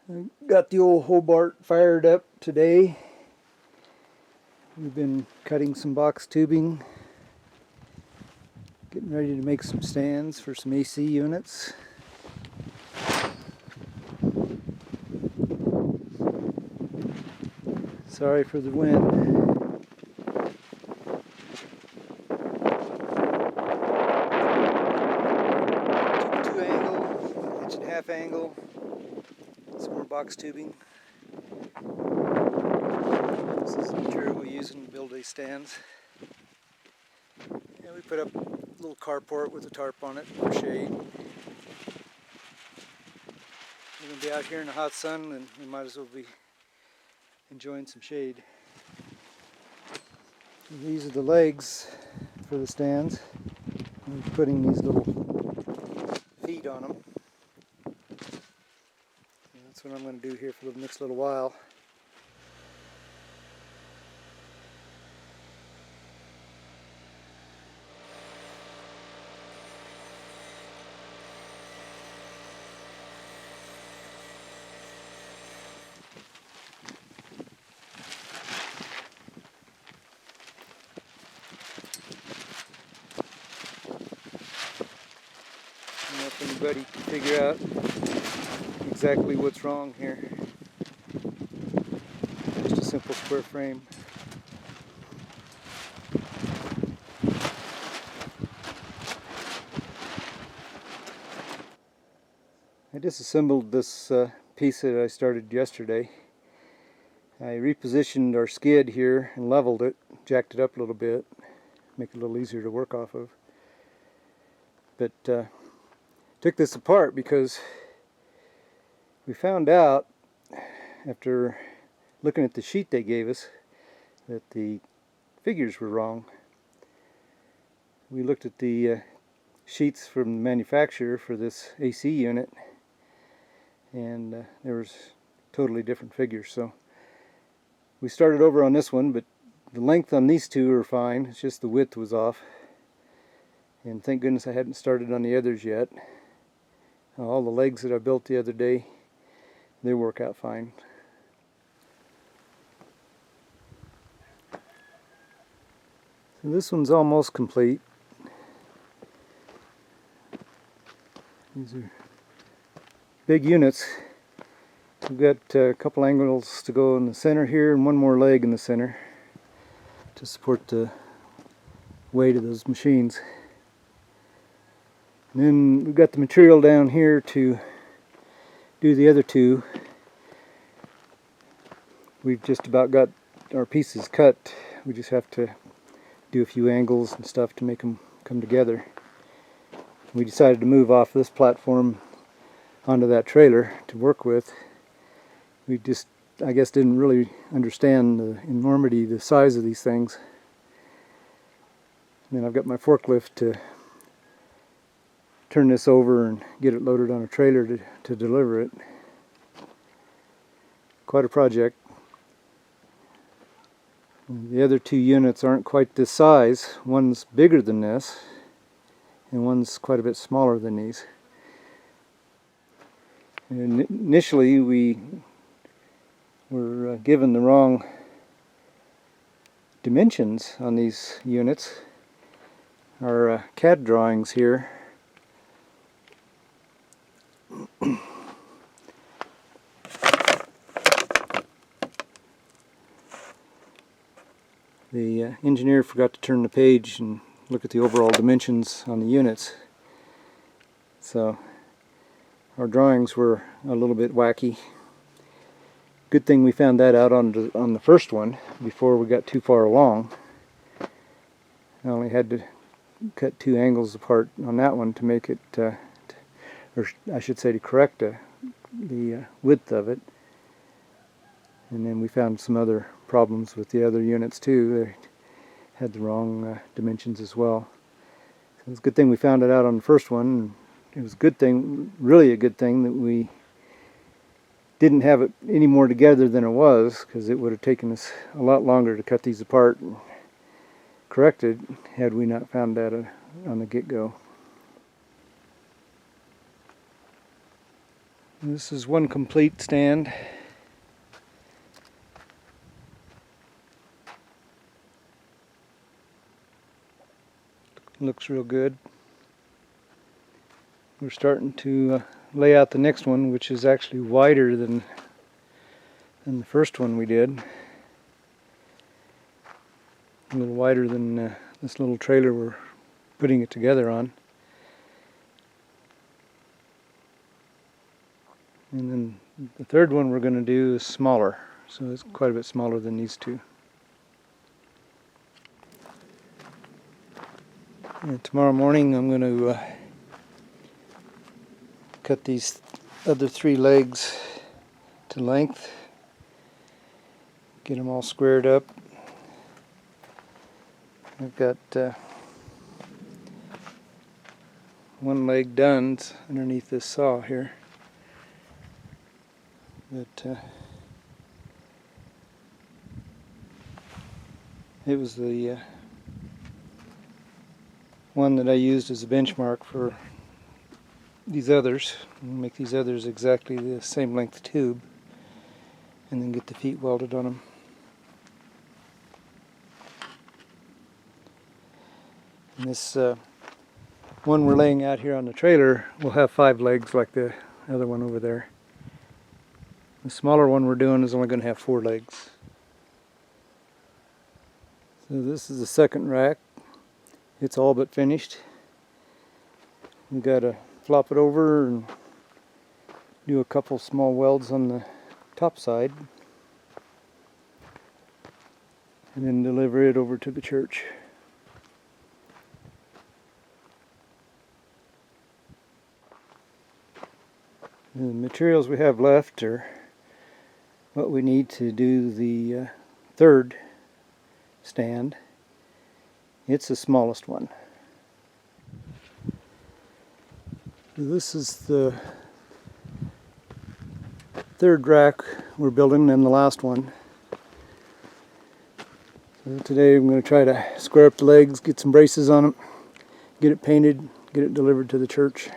I got the old Hobart fired up today. We've been cutting some box tubing, getting ready to make some stands for some AC units. Sorry for the wind. Two angle, inch and a half angle, some more box tubing. This is the material we use in build these stands. And we put up a little carport with a tarp on it for shade. We're going to be out here in the hot sun, and we might as well be enjoying some shade. And these are the legs for the stands. I'm putting these little feet on them. And that's what I'm going to do here for the next little while. I don't know if anybody can figure out exactly what's wrong here. Just a simple square frame. I disassembled this piece that I started yesterday. I repositioned our skid here and leveled it, jacked it up a little bit, make it a little easier to work off of. But took this apart because we found out, after looking at the sheet they gave us, that the figures were wrong. We looked at the sheets from the manufacturer for this AC unit, and there was totally different figures. So we started over on this one, but the length on these two are fine. It's just the width was off. And thank goodness I hadn't started on the others yet. All the legs that I built the other day, they work out fine. So this one's almost complete. These are big units. We've got a couple angles to go in the center here and one more leg in the center to support the weight of those machines. And then we've got the material down here to do the other two. We've just about got our pieces cut. We just have to do a few angles and stuff to make them come together. We decided to move off this platform onto that trailer to work with. We just, I guess, didn't really understand the enormity, the size of these things. And then I've got my forklift to turn this over and get it loaded on a trailer to deliver it. Quite a project. The other two units aren't quite this size. One's bigger than this, and one's quite a bit smaller than these. And initially we were given the wrong dimensions on these units. Our CAD drawings here the engineer forgot to turn the page and look at the overall dimensions on the units. So our drawings were a little bit wacky. Good thing we found that out on the first one before we got too far along. I only had to cut two angles apart on that one to make it, or I should say to correct the width of it. And then we found some other problems with the other units too. They had the wrong dimensions as well. So it's a good thing we found it out on the first one. It was a good thing, really a good thing, that we didn't have it any more together than it was, because it would have taken us a lot longer to cut these apart and correct it had we not found that on the get-go. This is one complete stand. Looks real good. We're starting to lay out the next one, which is actually wider than the first one we did. A little wider than this little trailer we're putting it together on. And then the third one we're going to do is smaller, so it's quite a bit smaller than these two. And tomorrow morning I'm going to cut these other 3 legs to length, get them all squared up. I've got one leg done underneath this saw here, but it was the one that I used as a benchmark for these others. I'll make these others exactly the same length tube and then get the feet welded on them. And this one we're laying out here on the trailer will have 5 legs like the other one over there. The smaller one we're doing is only going to have 4 legs. So this is the second rack. It's all but finished. We've got to flop it over and do a couple small welds on the top side and then deliver it over to the church. The materials we have left are what we need to do the third stand. It's the smallest one. This is the third rack we're building and the last one. So today I'm going to try to square up the legs, get some braces on them, get it painted, get it delivered to the church.